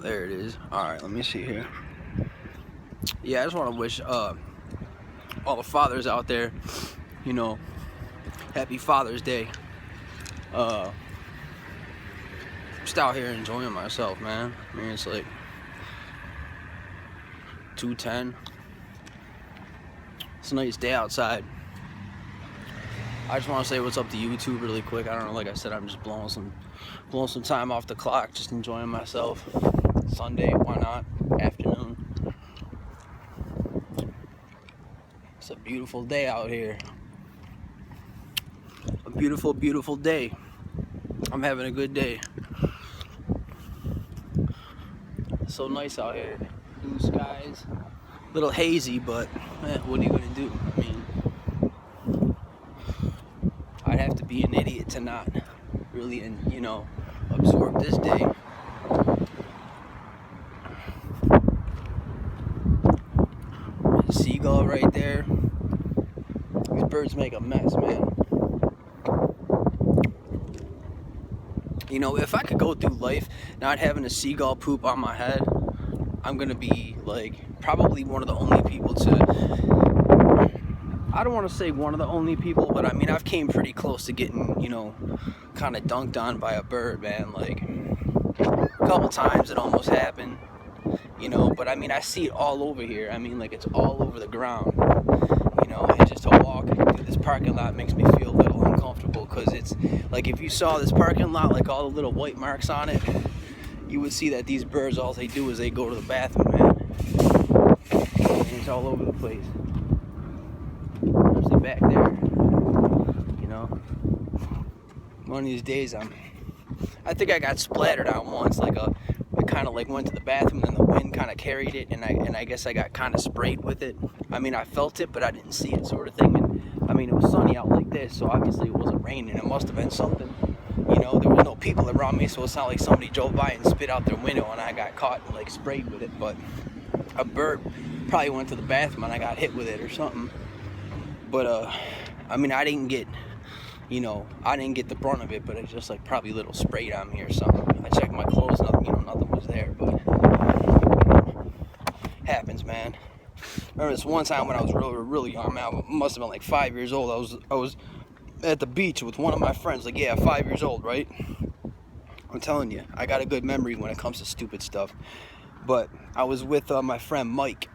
There it is. Alright, let me see here. Yeah, I just want to wish all the fathers out there, you know, happy Father's Day. Just out here enjoying myself, man. I mean, it's like 2:10. It's a nice day outside. I just want to say what's up to YouTube really quick. I don't know, like I said, I'm just blowing some time off the clock, just enjoying myself. Sunday, why not? Afternoon. It's a beautiful day out here. A beautiful, beautiful day. I'm having a good day. It's so nice out here. Blue skies. A little hazy, but what are you gonna do? I mean, I'd have to be an idiot to not really, absorb this day. Seagull right there. These birds make a mess, man. You know, if I could go through life not having a seagull poop on my head, I'm gonna be like probably one of the only people to, I don't want to say one of the only people, but I mean, I've came pretty close to getting, kind of dunked on by a bird, man. Like a couple times it almost happened, but I mean, I see it all over here. I mean, like, it's all over the ground, and just to walk through this parking lot makes me feel a little uncomfortable, because it's like, if you saw this parking lot, like all the little white marks on it, you would see that these birds, all they do is they go to the bathroom, man. And it's all over the place. Especially back there, One of these days, I think I got splattered on once, I kind of like went to the bathroom and the wind kind of carried it, and I guess I got kind of sprayed with it. I mean, I felt it, but I didn't see it, sort of thing. And I mean, it was sunny out like this, so obviously it wasn't raining. It must have been something. There was no people around me, so it's not like somebody drove by and spit out their window and I got caught and like sprayed with it. But a bird probably went to the bathroom and I got hit with it or something. But I mean, I didn't get the brunt of it, but it's just like probably a little sprayed on me or something. I checked my clothes, nothing was there, but happens, man. Remember this one time when I was really young, man, I must have been like 5 years old. I was at the beach with one of my friends, like, yeah, 5 years old, right? I'm telling you, I got a good memory when it comes to stupid stuff. But I was with my friend Mike.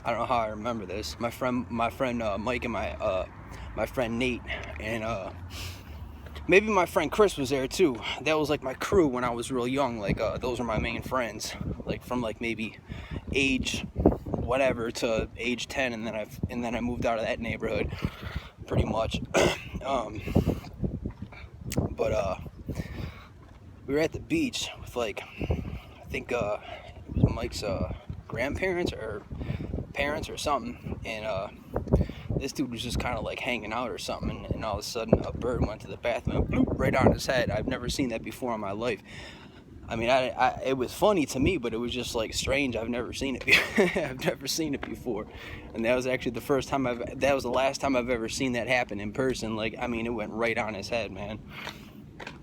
I don't know how I remember this. My friend Mike and my friend Nate, and maybe my friend Chris was there too. That was like my crew when I was real young. Like, those are my main friends, like from like maybe age whatever to age 10, and then I moved out of that neighborhood pretty much. But we were at the beach with, like, I think it was Mike's grandparents or parents or something, and this dude was just kind of like hanging out or something, and all of a sudden a bird went to the bathroom and bloop, right on his head. I've never seen that before in my life. I mean, it was funny to me, but it was just like strange. I've never seen it. I've never seen it before, and that was actually that was the last time I've ever seen that happen in person. Like, I mean, it went right on his head, man.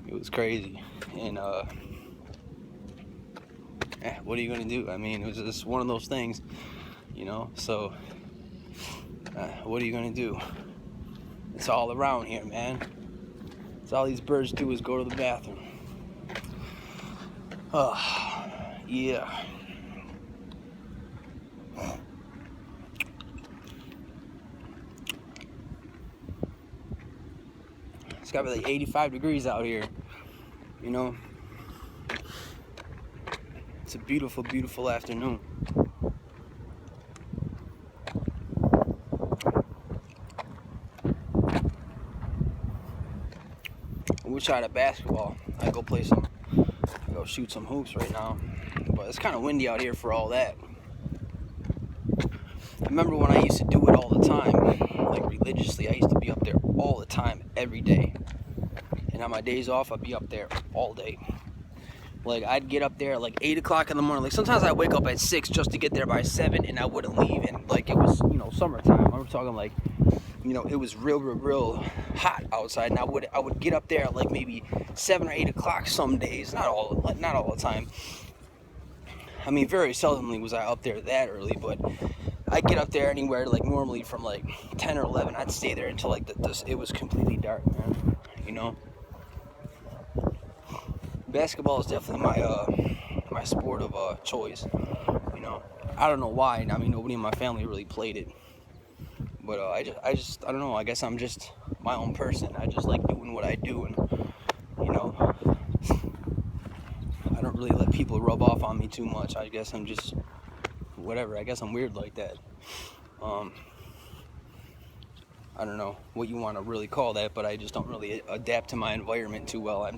It was crazy, and what are you gonna do? I mean, it was just one of those things, So, what are you gonna do? It's all around here, man. It's all these birds do is go to the bathroom. Yeah. It's gotta be like 85 degrees out here, It's a beautiful, beautiful afternoon. I wish I had a basketball. I'd go shoot some hoops right now. But it's kind of windy out here for all that. I remember when I used to do it all the time, like religiously. I used to be up there all the time, every day. And on my days off, I'd be up there all day. Like, I'd get up there at like 8 o'clock in the morning. Like, sometimes I'd wake up at 6 just to get there by 7, and I wouldn't leave. And like, it was, summertime. I'm talking like, it was real hot outside, and I would get up there at like maybe 7 or 8 o'clock some days, not all the time. I mean, very seldomly was I up there that early, but I get up there anywhere like normally from like 10 or 11. I'd stay there until like it was completely dark, man. You know, basketball is definitely my sport of choice. You know, I don't know why. I mean, nobody in my family really played it, but I don't know. I guess I'm just my own person. I just like doing what I do, and you know, I don't really let people rub off on me too much. I guess I'm just whatever. I guess I'm weird like that. I don't know what you want to really call that, but I just don't really adapt to my environment too well. I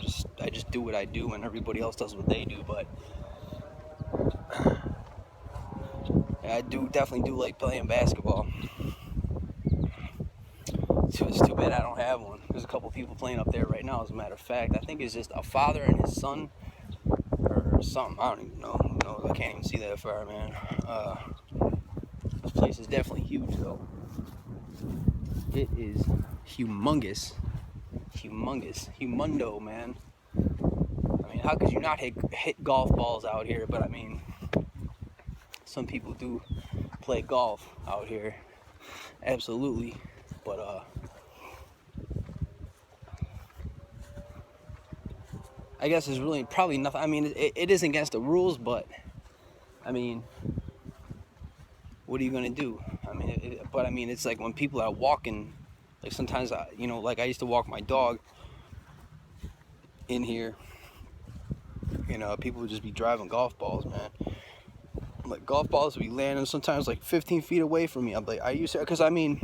just do what I do, and everybody else does what they do. But I definitely do like playing basketball. It's too bad I don't have one. There's a couple people playing up there right now, as a matter of fact. I think it's just a father and his son, or something. I don't even know. Who knows? I can't even see that far, man. This place is definitely huge, though. It is humongous, humundo, man. I mean, how could you not hit golf balls out here? But I mean, some people do play golf out here, absolutely. But I guess there's really probably nothing. I mean, it is against the rules, but I mean, what are you gonna do? I mean, but I mean, it's like when people are walking, like sometimes like I used to walk my dog in here, people would just be driving golf balls, man. Like golf balls would be landing sometimes like 15 feet away from me. I'm like, are you serious? Because I mean,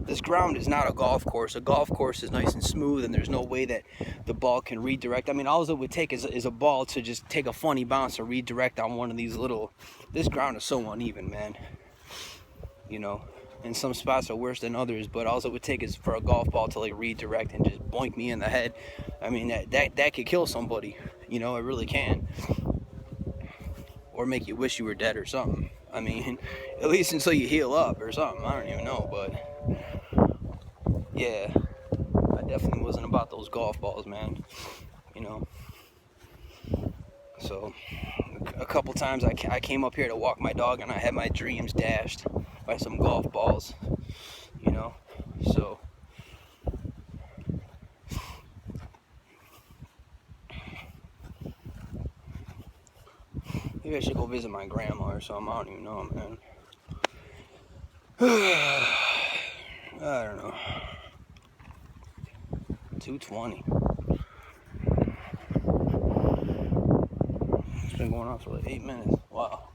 this ground is not a golf course. A golf course is nice and smooth, and there's no way that the ball can redirect. I mean, all it would take is a ball to just take a funny bounce or redirect on one of these little. This ground is so uneven, man. And some spots are worse than others, but all it would take is for a golf ball to like redirect and just boink me in the head. I mean, that could kill somebody. It really can. Or make you wish you were dead or something. I mean, at least until you heal up or something. I don't even know, but yeah, I definitely wasn't about those golf balls, man. So a couple times I came up here to walk my dog, and I had my dreams dashed by some golf balls. So maybe I should go visit my grandma or something. I don't even know, man. I don't know. 2:20. It's been going on for like 8 minutes. Wow.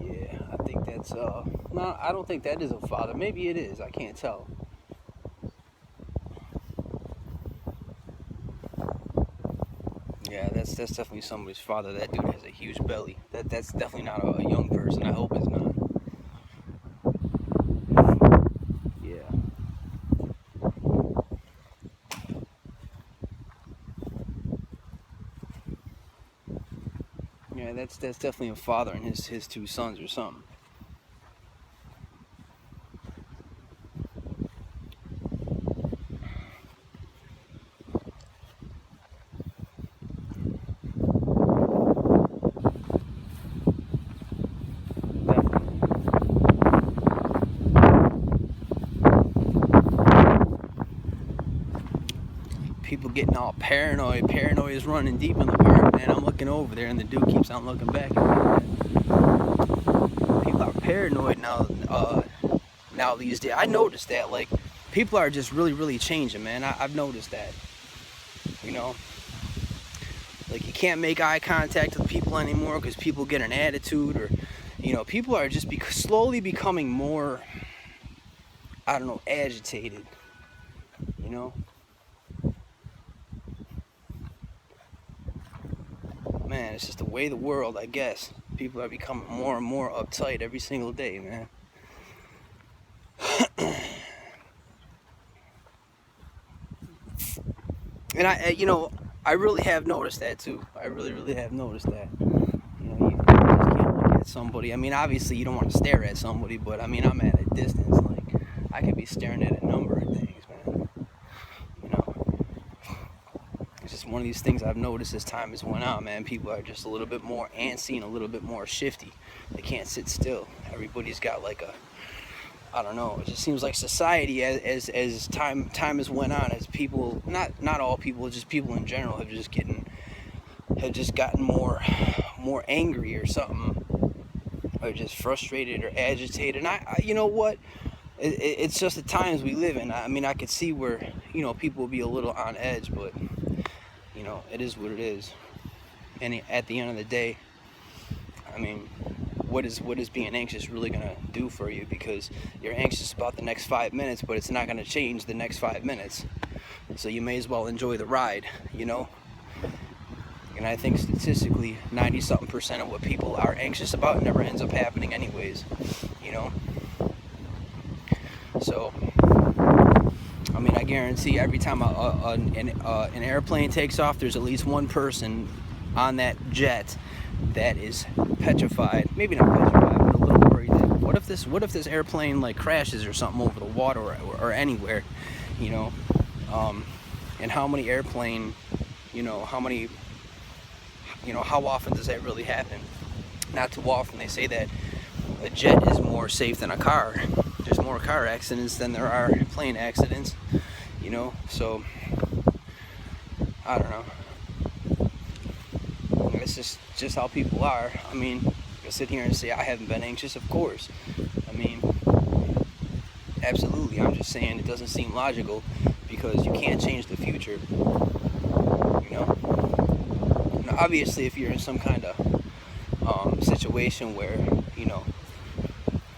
Yeah, I think that's no, I don't think that is a father. Maybe it is. I can't tell. Yeah, that's definitely somebody's father. That dude has a huge belly. That's definitely not a young person. I hope it's not. Yeah. Yeah, that's definitely a father and his two sons or something. People getting all paranoid. Paranoia is running deep in the park, man. I'm looking over there, and the dude keeps on looking back at me. People are paranoid now these days. I noticed that. Like, people are just really, really changing, man. I've noticed that. Like, you can't make eye contact with people anymore because people get an attitude, or, people are just slowly becoming more, I don't know, agitated. Man, it's just the way of the world, I guess. People are becoming more and more uptight every single day, man. And I really have noticed that too. I really, really have noticed that. You just can't look at at somebody. I mean, obviously you don't want to stare at somebody, but I mean, I'm at a distance. Like, I could be staring at a number of things, man. You know, it's just one of these things I've noticed as time has went on, man. People are just a little bit more antsy and a little bit more shifty. They can't sit still. Everybody's got like a, I don't know. It just seems like society, as time has went on, as people, not all people, just people in general, have just gotten more angry or something, or just frustrated or agitated. And I you know what? It's just the times we live in. I mean, I could see where, you know, people will be a little on edge, but you know, it is what it is. And at the end of the day, I mean, what is being anxious really going to do for you? Because you're anxious about the next 5 minutes, but it's not going to change the next 5 minutes. So you may as well enjoy the ride, you know? And I think statistically, 90-something% of what people are anxious about never ends up happening anyways, you know? So, I mean, I guarantee every time an airplane takes off, there's at least one person on that jet that is petrified, maybe not petrified, but a little worried that what if this airplane like crashes or something over the water or anywhere, you know, and how many airplane, you know, how often does that really happen? Not too often. They say that a jet is more safe than a car. There's more car accidents than there are plane accidents, you know, so I don't know. It's just how people are. I mean, I sit here and say I haven't been anxious, of course. I mean, absolutely. I'm just saying it doesn't seem logical because you can't change the future. You know? Now, obviously, if you're in some kind of situation where, you know,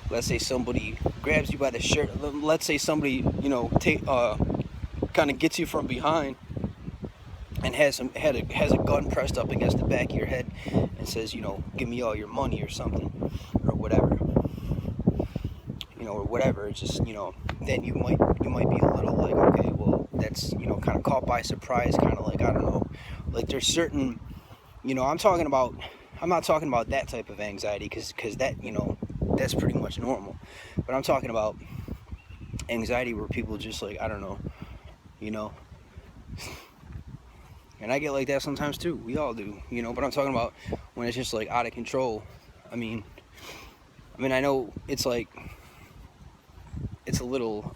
let's say somebody grabs you by the shirt. Let's say somebody, you know, kind of gets you from behind and has a gun pressed up against the back of your head and says, you know, give me all your money or something, or whatever, you know, or whatever. It's just, you know, then you might be a little like, okay, well, that's, you know, kind of caught by surprise, kind of like, I don't know, like there's certain, you know, I'm not talking about that type of anxiety because that, you know, that's pretty much normal, but I'm talking about anxiety where people just like, I don't know, you know. And I get like that sometimes too. We all do, you know. But I'm talking about when it's just like out of control. I mean, I know it's like, it's a little,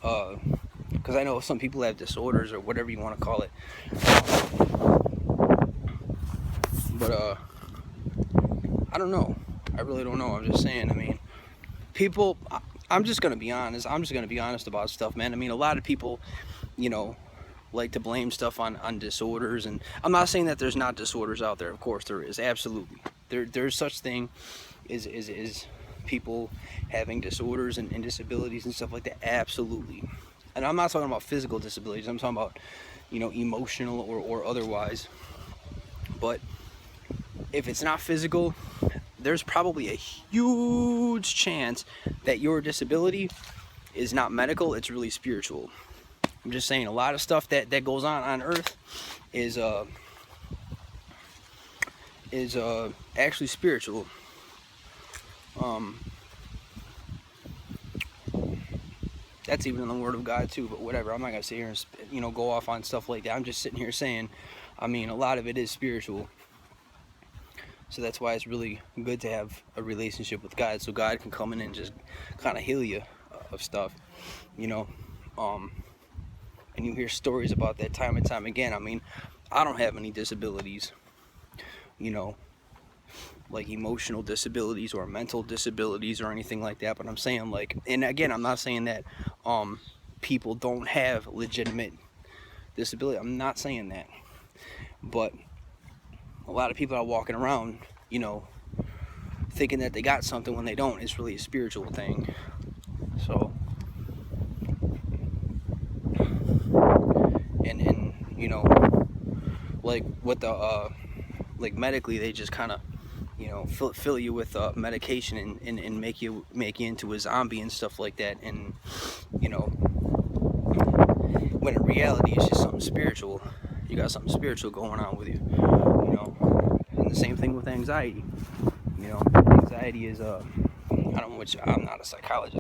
because I know some people have disorders or whatever you want to call it. But I don't know. I really don't know. I'm just saying. I mean, people. I'm just gonna be honest. I'm just gonna be honest about stuff, man. I mean, a lot of people, you know, like to blame stuff on disorders, and I'm not saying that there's not disorders out there. Of course there is, absolutely. There's such thing is people having disorders and disabilities and stuff like that, absolutely. And I'm not talking about physical disabilities, I'm talking about, you know, emotional or otherwise. But if it's not physical, there's probably a huge chance that your disability is not medical, it's really spiritual. I'm just saying, a lot of stuff that goes on Earth is actually spiritual. That's even in the Word of God too. But whatever, I'm not gonna sit here and, you know, go off on stuff like that. I'm just sitting here saying, I mean, a lot of it is spiritual. So that's why it's really good to have a relationship with God, so God can come in and just kind of heal you of stuff, you know. And you hear stories about that time and time again. I mean, I don't have any disabilities, you know, like emotional disabilities or mental disabilities or anything like that. But I'm saying, like, and again, I'm not saying that people don't have legitimate disability. I'm not saying that. But a lot of people are walking around, you know, thinking that they got something when they don't. It's really a spiritual thing. So, and you know, like with the like medically, they just kind of, you know, fill you with medication and make you into a zombie and stuff like that. And you know, when in reality it's just something spiritual. You got something spiritual going on with you, you know. And the same thing with anxiety, you know. anxiety is I don't know which I'm not a psychologist.